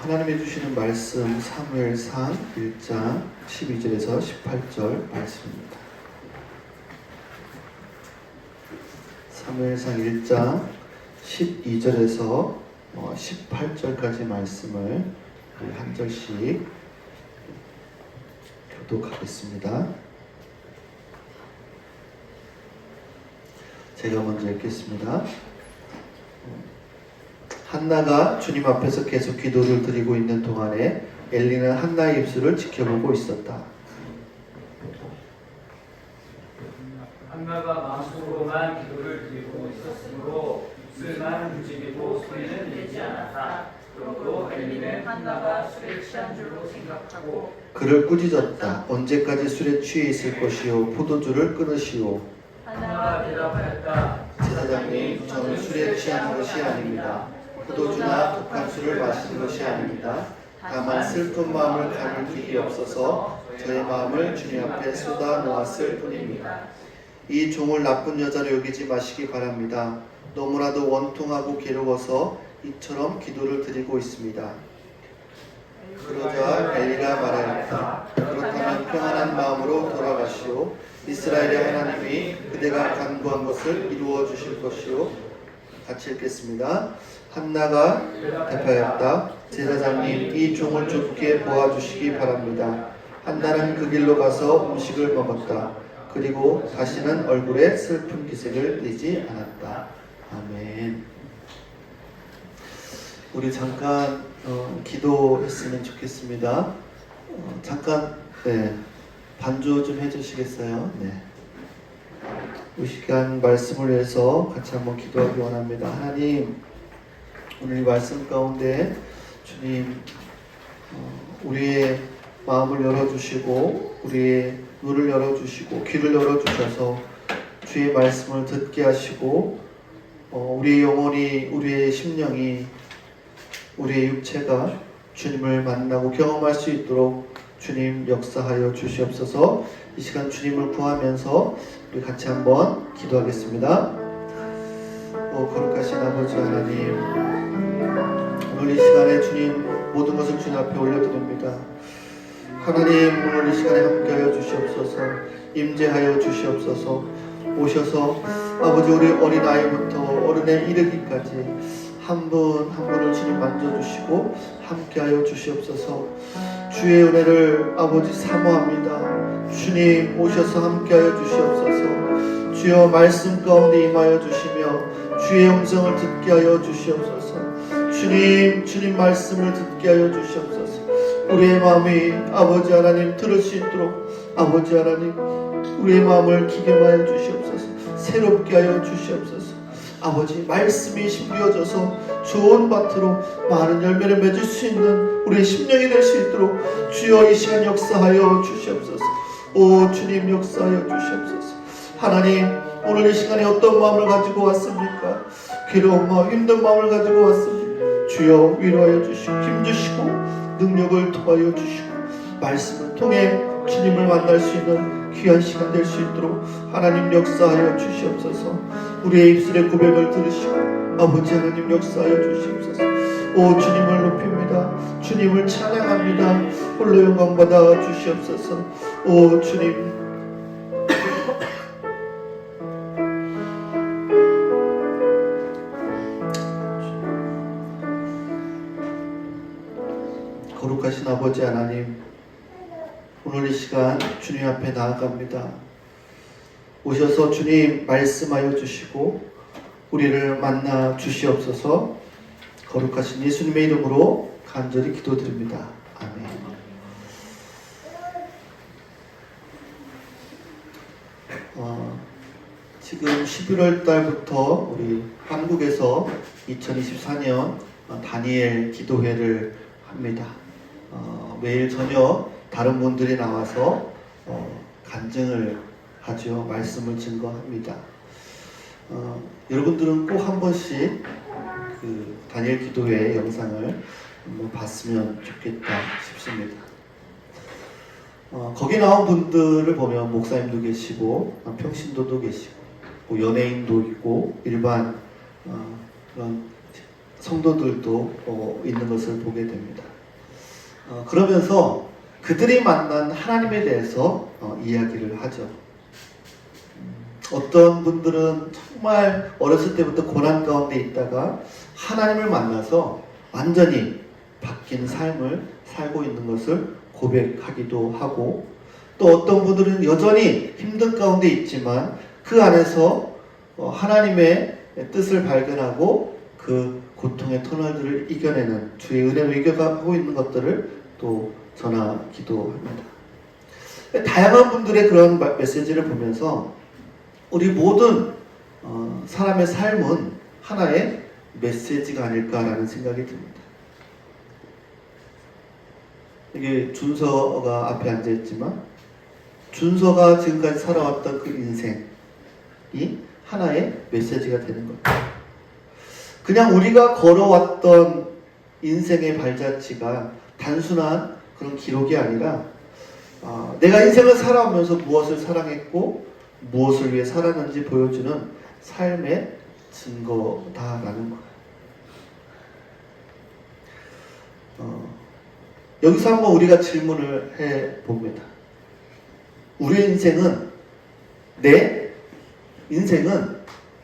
하나님이 주시는 말씀 사무엘상 1장 12절에서 18절 말씀입니다. 사무엘상 1장 12절에서 18절까지 말씀을 한 절씩 교독하겠습니다. 제가 먼저 읽겠습니다. 한나가 주님 앞에서 계속 기도를 드리고 있는 동안에 엘리는 한나의 입술을 지켜보고 있었다. 한나가 마음속으로만 기도를 드리고 있었으므로 입술만 움직이고 소리는 내지 않았다. 그러므로 엘리는 한나가 술에 취한 줄로 생각하고 그를 꾸짖었다. 언제까지 술에 취해 있을 것이요 포도주를 끊으시오. 한나가 대답하였다. 제사장님, 저는 술에 취한 것이 아닙니다. 포도주나 독한 술을 마신 것이 아닙니다. 다만 슬픈 마음을 가눌 길이 없어서 저의 마음을 주님 앞에 쏟아 놓았을 뿐입니다. 이 종을 나쁜 여자로 여기지 마시기 바랍니다. 너무나도 원통하고 괴로워서 이처럼 기도를 드리고 있습니다. 그러자 엘리가 말하였다. 그렇다면 평안한 마음으로 돌아가시오. 이스라엘의 하나님이 그대가 간구한 것을 이루어 주실 것이오. 같이 읽겠습니다. 한나가 대답하였다. 제사장님, 이 종을 좁게 보아주시기 바랍니다. 한나는 그 길로 가서 음식을 먹었다. 그리고 다시는 얼굴에 슬픈 기색을 띠지 않았다. 아멘. 우리 잠깐 기도했으면 좋겠습니다. 잠깐 반주 좀 해주시겠어요? 네. 이 시간 말씀을 위해서 같이 한번 기도하기 원합니다. 하나님, 오늘 이 말씀 가운데 주님 우리의 마음을 열어주시고 우리의 눈을 열어주시고 귀를 열어주셔서 주의 말씀을 듣게 하시고 우리의 영혼이 우리의 심령이 우리의 육체가 주님을 만나고 경험할 수 있도록 주님 역사하여 주시옵소서. 이 시간 주님을 구하면서 우리 같이 한번 기도하겠습니다. 거룩하신 아버지 하나님, 오늘 이 시간에 주님 모든 것을 주님 앞에 올려드립니다. 하나님, 오늘 이 시간에 함께하여 주시옵소서. 임재하여 주시옵소서. 오셔서 아버지 우리 어린아이부터 어른에 이르기까지 한 분 한 분을 주님 만져주시고 함께하여 주시옵소서. 주의 은혜를 아버지 사모합니다. 주님 오셔서 함께하여 주시옵소서. 주여 말씀 가운데 임하여 주시며 주의 음성을 듣게 하여 주시옵소서. 주님 말씀을 듣게 하여 주시옵소서. 우리의 마음이 아버지 하나님 들을 수 있도록 아버지 하나님 우리의 마음을 기경하여 주시옵소서. 새롭게 하여 주시옵소서. 아버지 말씀이 심겨져서 좋은 밭으로 많은 열매를 맺을 수 있는 우리의 심령이 될 수 있도록 주여 이 시간 역사하여 주시옵소서. 오 주님 역사하여 주시옵소서. 하나님 오늘 이 시간에 어떤 마음을 가지고 왔습니까? 괴로운 마음, 힘든 마음을 가지고 왔습니까? 주여 위로하여 주시고 힘주시고 능력을 더하여 주시고 말씀을 통해 주님을 만날 수 있는 귀한 시간 될 수 있도록 하나님 역사하여 주시옵소서. 우리의 입술의 고백을 들으시고 아버지 하나님 역사하여 주시옵소서. 오 주님을 높입니다. 주님을 찬양합니다. 홀로 영광 받아 주시옵소서. 오 주님 거룩하신 아버지 하나님, 오늘 이 시간 주님 앞에 나아갑니다. 오셔서 주님 말씀하여 주시고 우리를 만나 주시옵소서. 거룩하신 예수님의 이름으로 간절히 기도드립니다. 아멘. 지금 11월 달부터 우리 한국에서 2024년 다니엘 기도회를 합니다. 매일 저녁 다른 분들이 나와서 간증을 하죠. 말씀을 증거합니다. 여러분들은 꼭 한 번씩 그 다니엘 기도회 영상을 한번 봤으면 좋겠다 싶습니다. 거기 나온 분들을 보면 목사님도 계시고 평신도도 계시고 뭐 연예인도 있고 일반 그런 성도들도 있는 것을 보게 됩니다. 그러면서 그들이 만난 하나님에 대해서 이야기를 하죠. 어떤 분들은 정말 어렸을 때부터 고난 가운데 있다가 하나님을 만나서 완전히 바뀐 삶을 살고 있는 것을 고백하기도 하고, 또 어떤 분들은 여전히 힘든 가운데 있지만 그 안에서 하나님의 뜻을 발견하고 그 고통의 터널들을 이겨내는 주의 은혜로 이겨가고 있는 것들을 또 전하기도 합니다. 다양한 분들의 그런 메시지를 보면서 우리 모든 사람의 삶은 하나의 메시지가 아닐까라는 생각이 듭니다. 이게 준서가 앞에 앉아있지만 준서가 지금까지 살아왔던 그 인생이 하나의 메시지가 되는 겁니다. 그냥 우리가 걸어왔던 인생의 발자취가 단순한 그런 기록이 아니라 내가 인생을 살아오면서 무엇을 사랑했고 무엇을 위해 살았는지 보여주는 삶의 증거다라는 거예요. 여기서 한번 우리가 질문을 해봅니다. 우리의 인생은, 내 인생은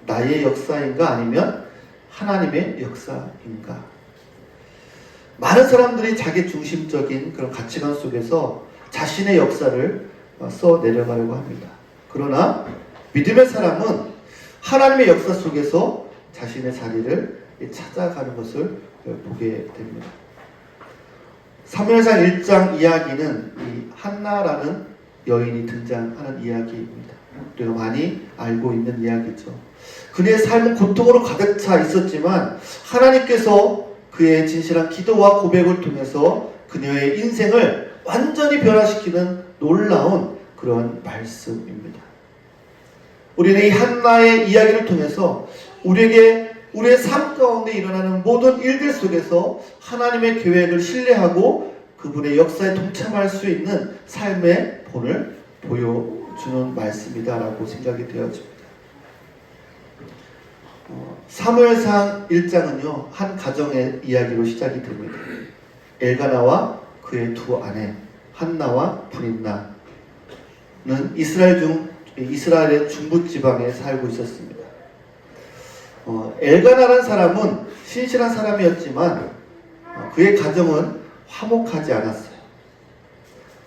나의 역사인가 아니면 하나님의 역사인가? 많은 사람들이 자기 중심적인 그런 가치관 속에서 자신의 역사를 써 내려가려고 합니다. 그러나 믿음의 사람은 하나님의 역사 속에서 자신의 자리를 찾아가는 것을 보게 됩니다. 사무엘상 1장 이야기는 이 한나라는 여인이 등장하는 이야기입니다. 우리가 많이 알고 있는 이야기죠. 그녀의 삶은 고통으로 가득 차 있었지만 하나님께서 그의 진실한 기도와 고백을 통해서 그녀의 인생을 완전히 변화시키는 놀라운 그런 말씀입니다. 우리는 이 한나의 이야기를 통해서 우리에게 우리의 삶 가운데 일어나는 모든 일들 속에서 하나님의 계획을 신뢰하고 그분의 역사에 동참할 수 있는 삶의 본을 보여주는 말씀이다라고 생각이 되어집니다. 사무엘상 1장은요, 한 가정의 이야기로 시작이 됩니다. 엘가나와 그의 두 아내 한나와 브린나는 이스라엘의 중부지방에 살고 있었습니다. 엘가나라는 사람은 신실한 사람이었지만 그의 가정은 화목하지 않았어요.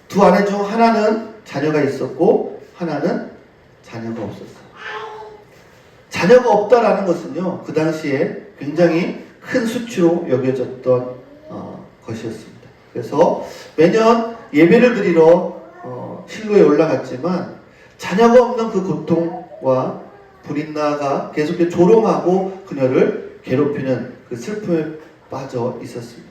두 아내 중 하나는 자녀가 있었고 하나는 자녀가 없었어요. 자녀가 없다라는 것은요, 그 당시에 굉장히 큰 수치로 여겨졌던 것이었습니다. 그래서 매년 예배를 드리러 실로에 올라갔지만 자녀가 없는 그 고통과 브린나가 계속 조롱하고 그녀를 괴롭히는 그 슬픔에 빠져 있었습니다.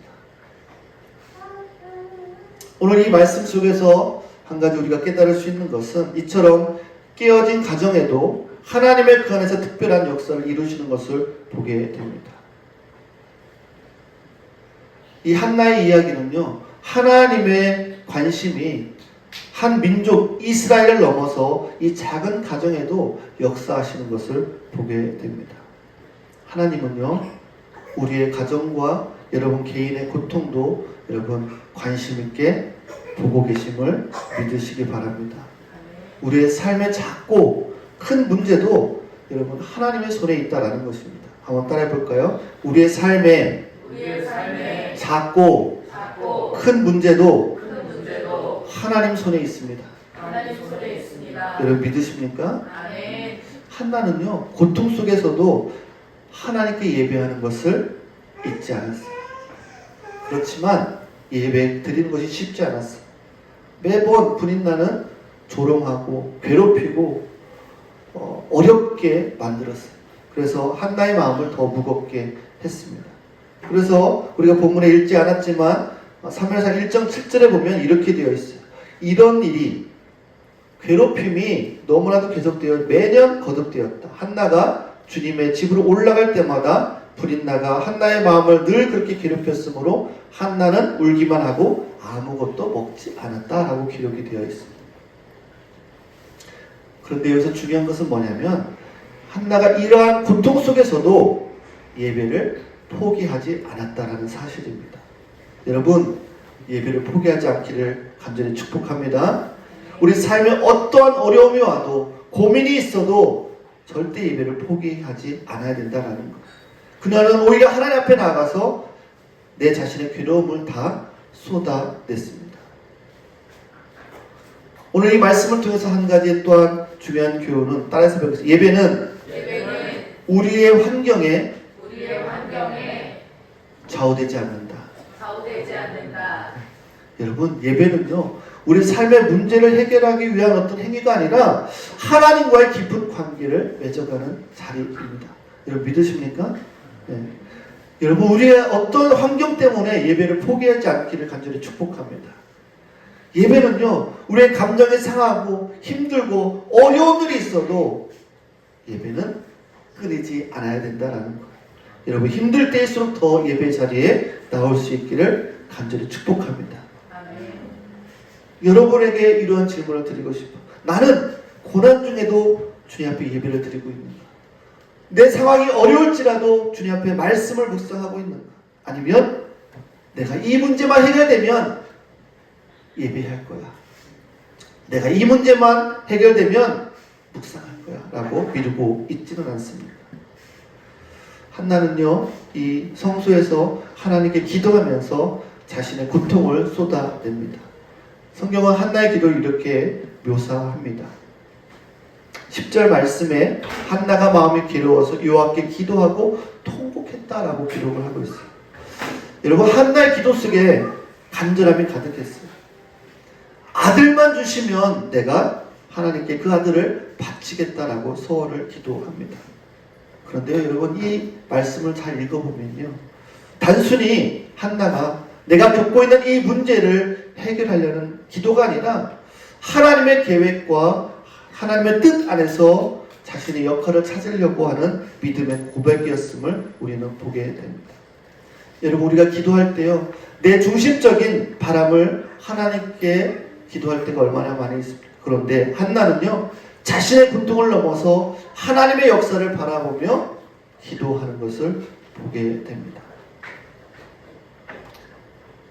오늘 이 말씀 속에서 한 가지 우리가 깨달을 수 있는 것은 이처럼 깨어진 가정에도 하나님의 그 안에서 특별한 역사를 이루시는 것을 보게 됩니다. 이 한나의 이야기는요, 하나님의 관심이 한 민족 이스라엘을 넘어서 이 작은 가정에도 역사하시는 것을 보게 됩니다. 하나님은요, 우리의 가정과 여러분 개인의 고통도 여러분 관심 있게 보고 계심을 믿으시기 바랍니다. 우리의 삶의 작고 큰 문제도 여러분 하나님의 손에 있다라는 것입니다. 한번 따라해 볼까요? 우리의 삶에 작고 큰 문제도 하나님 손에 있습니다. 여러분 믿으십니까? 아멘. 한나는요, 고통 속에서도 하나님께 예배하는 것을 잊지 않았어요. 그렇지만 예배 드리는 것이 쉽지 않았어요. 매번 브린나는 조롱하고 괴롭히고 어렵게 만들었어요. 그래서 한나의 마음을 더 무겁게 했습니다. 그래서 우리가 본문에 읽지 않았지만 사무엘상 1장 7절에 보면 이렇게 되어 있어요. 이런 일이, 괴롭힘이 너무나도 계속되어 매년 거듭되었다. 한나가 주님의 집으로 올라갈 때마다 브린나가 한나의 마음을 늘 그렇게 괴롭혔으므로 한나는 울기만 하고 아무것도 먹지 않았다라고 기록이 되어 있습니다. 그런데 여기서 중요한 것은 뭐냐면 한나가 이러한 고통 속에서도 예배를 포기하지 않았다라는 사실입니다. 여러분, 예배를 포기하지 않기를 간절히 축복합니다. 우리 삶에 어떠한 어려움이 와도 고민이 있어도 절대 예배를 포기하지 않아야 된다는 것. 그날은 오히려 하나님 앞에 나가서 내 자신의 괴로움을 다 쏟아냈습니다. 오늘 이 말씀을 통해서 한 가지 또한 중요한 교훈은 따라서 배우겠습니다. 예배는 우리의 환경에 좌우되지 않는다. 여러분, 예배는요, 우리 삶의 문제를 해결하기 위한 어떤 행위가 아니라 하나님과의 깊은 관계를 맺어가는 자리입니다. 여러분 믿으십니까? 네. 여러분, 우리의 어떤 환경 때문에 예배를 포기하지 않기를 간절히 축복합니다. 예배는요, 우리의 감정이 상하고 힘들고 어려운 일이 있어도 예배는 끊이지 않아야 된다는 거예요. 여러분, 힘들 때일수록 더 예배 자리에 나올 수 있기를 간절히 축복합니다. 여러분에게 이러한 질문을 드리고 싶어. 나는 고난 중에도 주님 앞에 예배를 드리고 있는가? 내 상황이 어려울지라도 주님 앞에 말씀을 묵상하고 있는가? 아니면 내가 이 문제만 해결되면 예배할 거야. 내가 이 문제만 해결되면 묵상할 거야 라고 미루고 있지는 않습니다. 한나는요, 이 성소에서 하나님께 기도하면서 자신의 고통을 쏟아냅니다. 성경은 한나의 기도를 이렇게 묘사합니다. 10절 말씀에 한나가 마음이 괴로워서 여호와께 기도하고 통곡했다라고 기록을 하고 있어요. 여러분, 한나의 기도 속에 간절함이 가득했어요. 아들만 주시면 내가 하나님께 그 아들을 바치겠다라고 소원을 기도합니다. 그런데요, 여러분, 이 말씀을 잘 읽어보면요, 단순히 한나가 내가 겪고 있는 이 문제를 해결하려는 기도가 아니라 하나님의 계획과 하나님의 뜻 안에서 자신의 역할을 찾으려고 하는 믿음의 고백이었음을 우리는 보게 됩니다. 여러분, 우리가 기도할 때요, 내 중심적인 바람을 하나님께 기도할 때가 얼마나 많이 있습니까? 그런데 한나는요, 자신의 고통을 넘어서 하나님의 역사를 바라보며 기도하는 것을 보게 됩니다.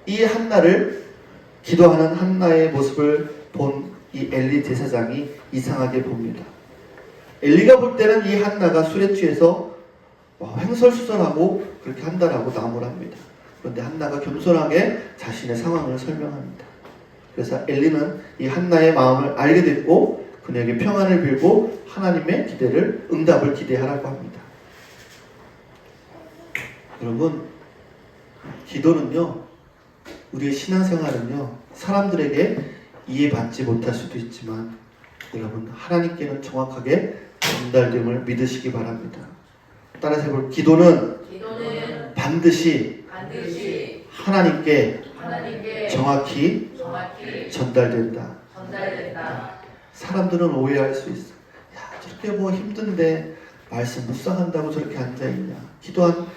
이 한나를, 기도하는 한나의 모습을 본 이 엘리 제사장이 이상하게 봅니다. 엘리가 볼 때는 이 한나가 술에 취해서 횡설수설하고 그렇게 한다라고 나무랍니다. 그런데 한나가 겸손하게 자신의 상황을 설명합니다. 그래서 엘리는 이 한나의 마음을 알게 됐고 그녀에게 평안을 빌고 하나님의 응답을 기대하라고 합니다. 여러분, 기도는요, 우리의 신앙생활은요, 사람들에게 이해받지 못할 수도 있지만 여러분, 하나님께는 정확하게 전달됨을 믿으시기 바랍니다. 따라서 해볼, 기도는 반드시 하나님께 정확히 전달된다. 사람들은 오해할 수 있어. 야, 저렇게 뭐 힘든데 말씀 묵상한다고 저렇게 앉아있냐,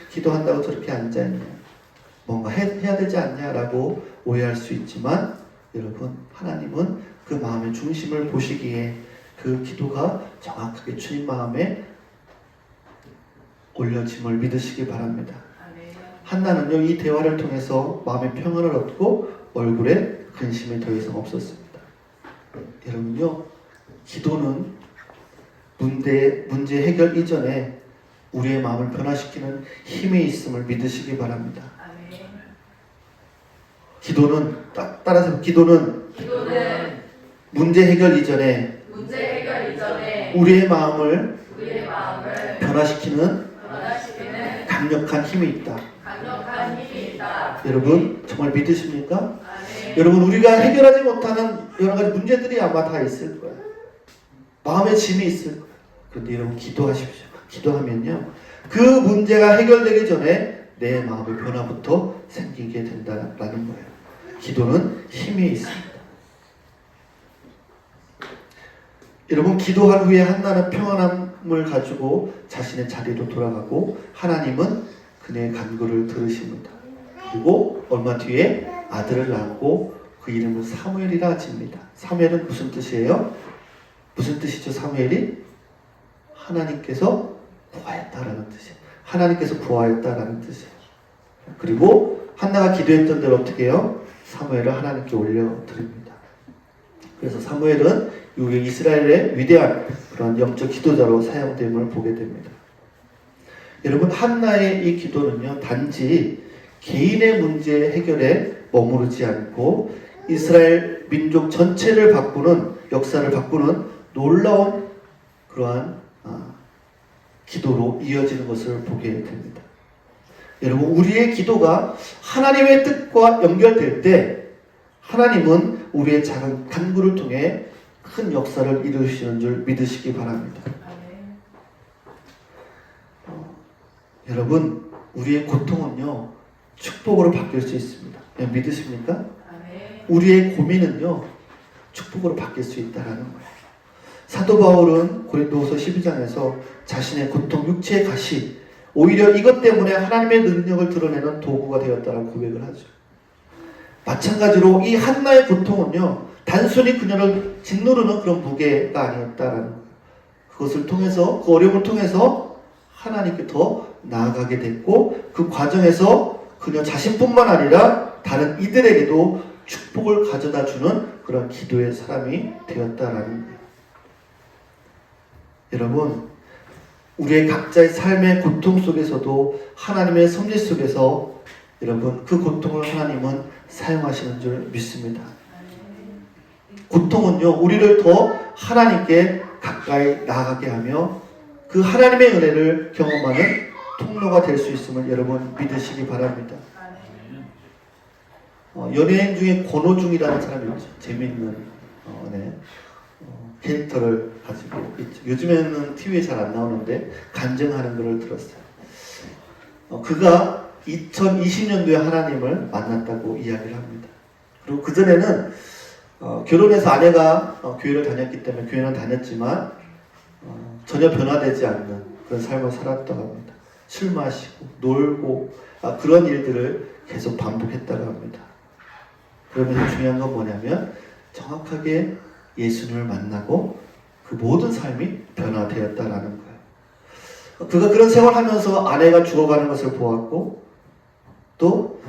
기도한다고 저렇게 앉아있냐, 뭔가 해야 되지 않냐라고 오해할 수 있지만 여러분, 하나님은 그 마음의 중심을 보시기에 그 기도가 정확하게 주님 마음에 올려짐을 믿으시기 바랍니다. 한나는요, 이 대화를 통해서 마음의 평안을 얻고 얼굴에 근심이 더 이상 없었습니다. 여러분요, 기도는 문제 해결 이전에 우리의 마음을 변화시키는 힘이 있음을 믿으시기 바랍니다. 기도는, 따라서 기도는 문제 해결 이전에 우리의 마음을 변화시키는 강력한 힘이 있다. 여러분, 정말 믿으십니까? 여러분, 우리가 해결하지 못하는 여러 가지 문제들이 아마 다 있을 거예요. 마음의 짐이 있을 거예요. 그런데 여러분, 기도하십시오. 기도하면요, 그 문제가 해결되기 전에 내 마음의 변화부터 생기게 된다는 거예요. 기도는 힘이 있습니다. 여러분, 기도한 후에 한나는 평안함을 가지고 자신의 자리로 돌아가고 하나님은 그녀의 간구를 들으십니다. 그리고 얼마 뒤에 아들을 낳고 그 이름을 사무엘이라 지습니다. 사무엘은 무슨 뜻이에요? 무슨 뜻이죠? 사무엘이 하나님께서 구하였다라는 뜻이에요. 하나님께서 구하였다라는 뜻이에요. 그리고 한나가 기도했던 대로 어떻게 해요? 사무엘을 하나님께 올려드립니다. 그래서 사무엘은 이후에 이스라엘의 위대한 그런 영적 기도자로 사용됨을 보게 됩니다. 여러분, 한나의 이 기도는요, 단지 개인의 문제 해결에 머무르지 않고 이스라엘 민족 전체를 바꾸는, 역사를 바꾸는 놀라운 그러한 기도로 이어지는 것을 보게 됩니다. 여러분, 우리의 기도가 하나님의 뜻과 연결될 때 하나님은 우리의 작은 간구를 통해 큰 역사를 이루시는 줄 믿으시기 바랍니다. 여러분, 우리의 고통은요, 축복으로 바뀔 수 있습니다. 믿으십니까? 우리의 고민은요, 축복으로 바뀔 수 있다는 거예요. 사도 바울은 고린도후서 12장에서 자신의 고통, 육체의 가시, 오히려 이것 때문에 하나님의 능력을 드러내는 도구가 되었다라고 고백을 하죠. 마찬가지로 이 한나의 고통은요, 단순히 그녀를 짓누르는 그런 무게가 아니었다라는 거예요. 그것을 통해서, 그 어려움을 통해서 하나님께 더 나아가게 됐고, 그 과정에서 그녀 자신뿐만 아니라 다른 이들에게도 축복을 가져다 주는 그런 기도의 사람이 되었다라는 거예요. 여러분, 우리의 각자의 삶의 고통 속에서도 하나님의 섭리 속에서 여러분, 그 고통을 하나님은 사용하시는 줄 믿습니다. 고통은요, 우리를 더 하나님께 가까이 나아가게 하며 그 하나님의 은혜를 경험하는 통로가 될 수 있음을 여러분 믿으시기 바랍니다. 연예인 중에 권오중이라는 사람이 있죠. 재미있는 캐릭터를 가지고 있죠. 요즘에는 TV에 잘 안 나오는데 간증하는 것을 들었어요. 그가 2020년도에 하나님을 만났다고 이야기를 합니다. 그리고 그전에는 결혼해서 아내가 교회를 다녔기 때문에 교회는 다녔지만 전혀 변화되지 않는 그런 삶을 살았다고 합니다. 술 마시고 놀고 그런 일들을 계속 반복했다고 합니다. 그러면서 중요한 건 뭐냐면 정확하게 예수님을 만나고 그 모든 삶이 변화되었다라는 거예요. 그가 그런 생활하면서 아내가 죽어가는 것을 보았고 또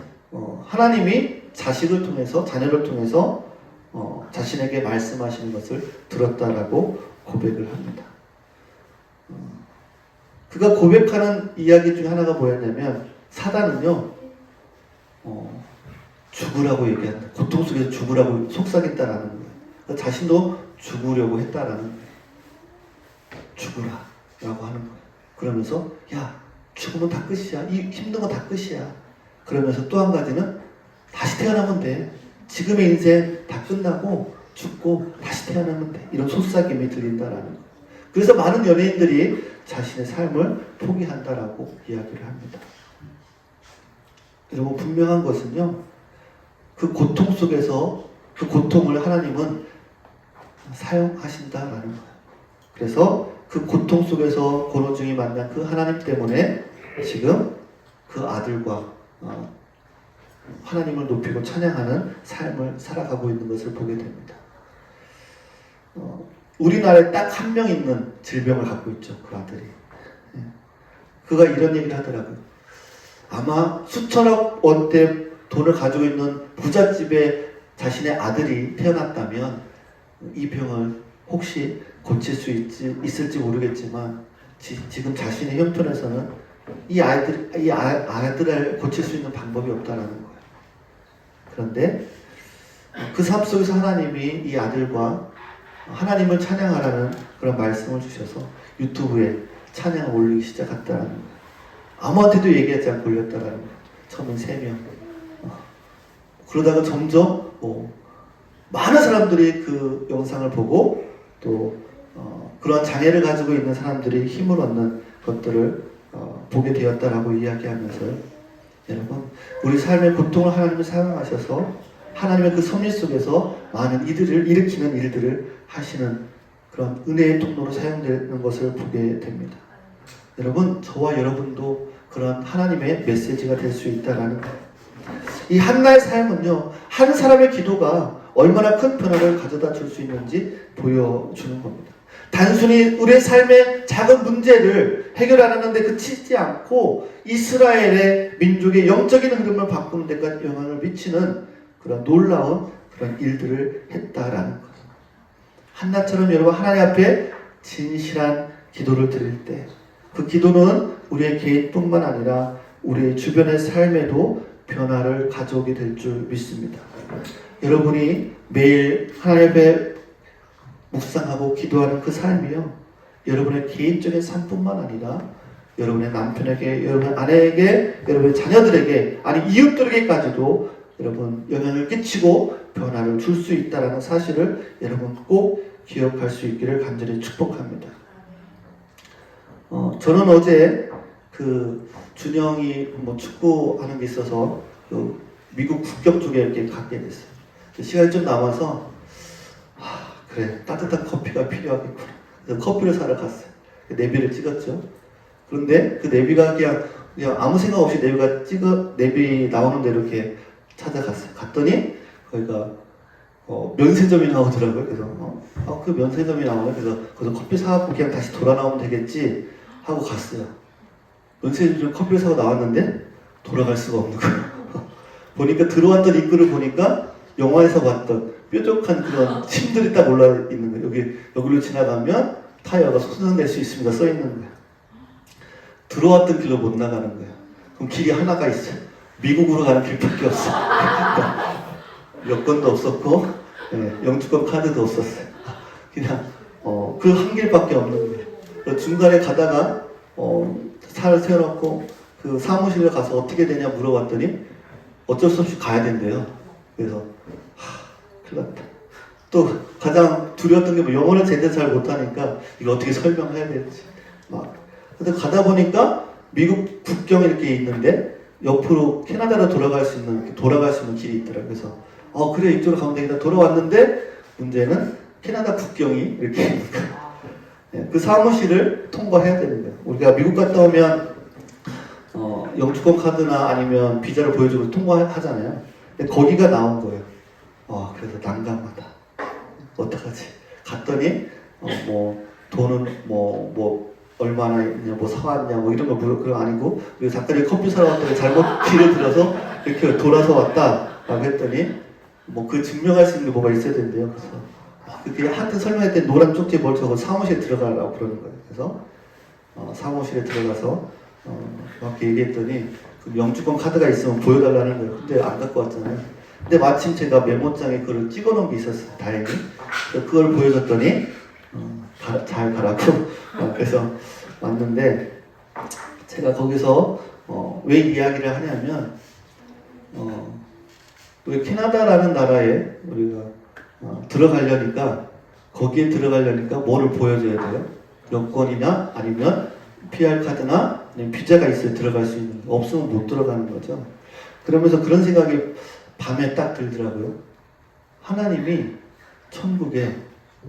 하나님이 자식을 통해서, 자녀를 통해서 자신에게 말씀하시는 것을 들었다라고 고백을 합니다. 그가 고백하는 이야기 중에 하나가 뭐였냐면 사단은요, 죽으라고 얘기한다. 고통 속에서 죽으라고 속삭인다라는 거예요. 자신도 죽으려고 했다라는 거예요. 죽으라 라고 하는 거예요. 그러면서 야, 죽으면 다 끝이야. 이 힘든 건 다 끝이야. 그러면서 또 한 가지는 다시 태어나면 돼. 지금의 인생 다 끝나고 죽고 다시 태어나면 돼. 이런 속삭임이 들린다라는 거예요. 그래서 많은 연예인들이 자신의 삶을 포기한다라고 이야기를 합니다. 여러분, 분명한 것은요, 그 고통 속에서 그 고통을 하나님은 사용하신다라는 거예요. 그래서 그 고통 속에서 권오중이 만난 그 하나님 때문에 지금 그 아들과 하나님을 높이고 찬양하는 삶을 살아가고 있는 것을 보게 됩니다. 우리나라에 딱 한 명 있는 질병을 갖고 있죠. 그 아들이. 그가 이런 얘기를 하더라고요. 아마 수천억 원대 돈을 가지고 있는 부잣집에 자신의 아들이 태어났다면 이 병을 혹시 고칠 수 있을지 모르겠지만 지금 자신의 형편에서는 이 아들을 고칠 수 있는 방법이 없다라는 거예요. 그런데 그 삶 속에서 하나님이 이 아들과 하나님을 찬양하라는 그런 말씀을 주셔서 유튜브에 찬양을 올리기 시작했다라는 거예요. 아무한테도 얘기하지 않고 올렸다라는 거예요. 처음엔 3명. 그러다가 점점 많은 사람들이 그 영상을 보고 또 그런 장애를 가지고 있는 사람들이 힘을 얻는 것들을 보게 되었다라고 이야기하면서요. 여러분, 우리 삶의 고통을 하나님이 사용하셔서 하나님의 그 섭리 속에서 많은 이들을 일으키는 일들을 하시는 그런 은혜의 통로로 사용되는 것을 보게 됩니다. 여러분, 저와 여러분도 그런 하나님의 메시지가 될 수 있다라는 거예요. 이 한나의 삶은요, 한 사람의 기도가 얼마나 큰 변화를 가져다 줄 수 있는지 보여주는 겁니다. 단순히 우리의 삶의 작은 문제를 해결하는 데 그치지 않고 이스라엘의 민족의 영적인 흐름을 바꾸는 데까지 영향을 미치는 그런 놀라운 그런 일들을 했다라는 것. 한나처럼 여러분 하나님 앞에 진실한 기도를 드릴 때 그 기도는 우리의 개인뿐만 아니라 우리의 주변의 삶에도 변화를 가져오게 될 줄 믿습니다. 여러분이 매일 하나님 앞에 묵상하고 기도하는 그 삶이요, 여러분의 개인적인 삶뿐만 아니라 여러분의 남편에게, 여러분의 아내에게, 여러분의 자녀들에게, 아니 이웃들에게까지도 여러분 영향을 끼치고 변화를 줄 수 있다는 사실을 여러분 꼭 기억할 수 있기를 간절히 축복합니다. 저는 어제 그 준영이 뭐 축구하는 게 있어서 그 미국 국경 쪽에 이렇게 가게 됐어요. 시간이 좀 남아서 그래, 따뜻한 커피가 필요하겠구나. 그래서 커피를 사러 갔어요. 내비를 찍었죠. 그런데 그 내비가 그냥 아무 생각 없이 내비 나오는 대로 이렇게 찾아갔어요. 갔더니 거기가 면세점이 나오더라고요. 그래서 그 면세점이 나오네. 그래서 거기서 커피 사갖고 그냥 다시 돌아 나오면 되겠지 하고 갔어요. 면세점 커피를 사고 나왔는데 돌아갈 수가 없는 거예요. 보니까 들어왔던 입구를 보니까 영화에서 봤던 뾰족한 그런 침들이 딱 올라 있는 거예요. 여기로 지나가면 타이어가 손상될 수 있습니다. 써 있는 거예요. 들어왔던 길로 못 나가는 거예요. 그럼 길이 하나가 있어요. 미국으로 가는 길밖에 없어요. 여권도 없었고, 영주권 카드도 없었어요. 그냥 그 한 길밖에 없는 거예요. 중간에 가다가 차를 세워놓고 그 사무실에 가서 어떻게 되냐 물어봤더니 어쩔 수 없이 가야 된대요. 그래서 큰일 났다. 또 가장 두려웠던 게 뭐 영어를 제대로 잘 못하니까 이거 어떻게 설명해야 될지 그래서 가다 보니까 미국 국경이 이렇게 있는데 옆으로 캐나다로 돌아갈 수 있는 길이 있더라고요. 그래서 그래, 이쪽으로 가면 되겠다. 돌아왔는데 문제는 캐나다 국경이 이렇게 있는 거예요. 그 사무실을 통과해야 되는 거예요. 우리가 미국 갔다 오면 영주권 카드나 아니면 비자를 보여주고 통과하잖아요. 근데 거기가 나온 거예요. 그래서 난감하다. 어떡하지? 갔더니 돈은 얼마나 있냐, 사왔냐, 이런 거 그거 아니고, 그리고 잠깐 커피 사러 왔더니 잘못 길을 들어서 이렇게 돌아서 왔다 라고 했더니 그 증명할 수 있는 게 뭐가 있어야 된대요. 그래서 그게 하여튼 설명할 때 노란 쪽지에 뭘 적어 사무실에 들어가라고 그러는 거예요. 그래서 사무실에 들어가서 막 얘기했더니 그 영주권 카드가 있으면 보여달라는 거예요. 근데 안 갖고 왔잖아요. 근데 마침 제가 메모장에 그걸 찍어 놓은 게 있었어요. 다행히. 그걸 보여줬더니 잘 가라고. 그래서 왔는데 제가 거기서 왜 이야기를 하냐면 우리 캐나다라는 나라에 우리가 거기에 들어가려니까 뭐를 보여줘야 돼요? 여권이나 아니면 PR 카드나 아니면 비자가 있어야 들어갈 수 있는 거. 없으면 못 들어가는 거죠. 그러면서 그런 생각이 밤에 딱 들더라고요. 하나님이 천국에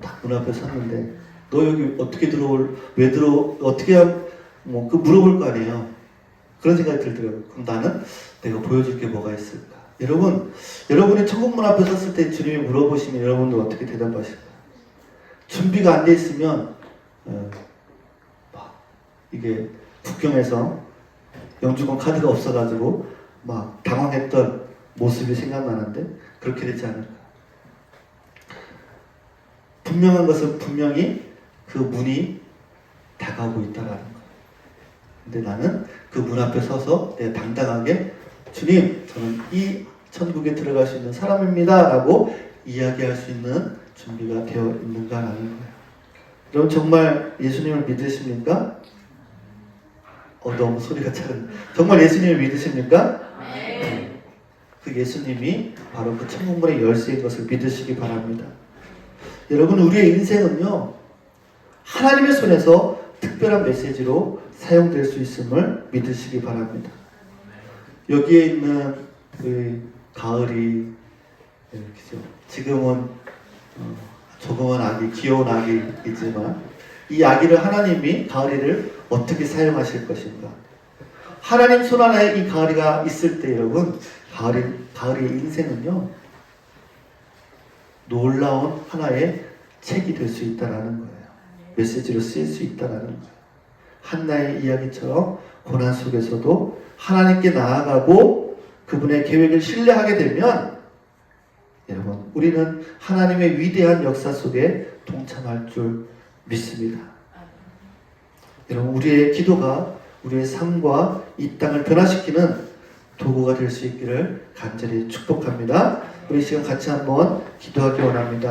딱 문 앞에 섰는데 너 여기 어떻게 어떻게 그 물어볼 거 아니에요. 그런 생각이 들더라고요. 그럼 나는 내가 보여줄 게 뭐가 있을까? 여러분이 천국 문 앞에 섰을 때 주님이 물어보시면 여러분들 어떻게 대답하실까요? 준비가 안 돼 있으면 이게 국경에서 영주권 카드가 없어가지고 당황했던 모습이 생각나는데 그렇게 되지 않을까? 분명한 것은 분명히 그 문이 다가오고 있다라는 거예요. 근데 나는 그 문 앞에 서서 내가 당당하게 주님, 저는 이 천국에 들어갈 수 있는 사람입니다 라고 이야기할 수 있는 준비가 되어 있는가라는 거예요. 여러분 정말 예수님을 믿으십니까? 너무 소리가 작은. 정말 예수님을 믿으십니까? 네. 그 예수님이 바로 그 천국문의 열쇠인 것을 믿으시기 바랍니다. 여러분 우리의 인생은요 하나님의 손에서 특별한 메시지로 사용될 수 있음을 믿으시기 바랍니다. 여기에 있는 그 가을이 지금은 조그만 아기, 귀여운 아기이지만 이 아기를 하나님이 가을이를 어떻게 사용하실 것인가? 하나님 손 안에 이 가을이가 있을 때 여러분 가을이의 인생은요 놀라운 하나의 책이 될 수 있다라는 거예요. 메시지로 쓰일 수 있다라는 거예요. 한나의 이야기처럼 고난 속에서도 하나님께 나아가고 그분의 계획을 신뢰하게 되면 여러분, 우리는 하나님의 위대한 역사 속에 동참할 줄 믿습니다. 여러분, 우리의 기도가 우리의 삶과 이 땅을 변화시키는 도구가 될 수 있기를 간절히 축복합니다. 우리 시간 같이 한번 기도하기 원합니다.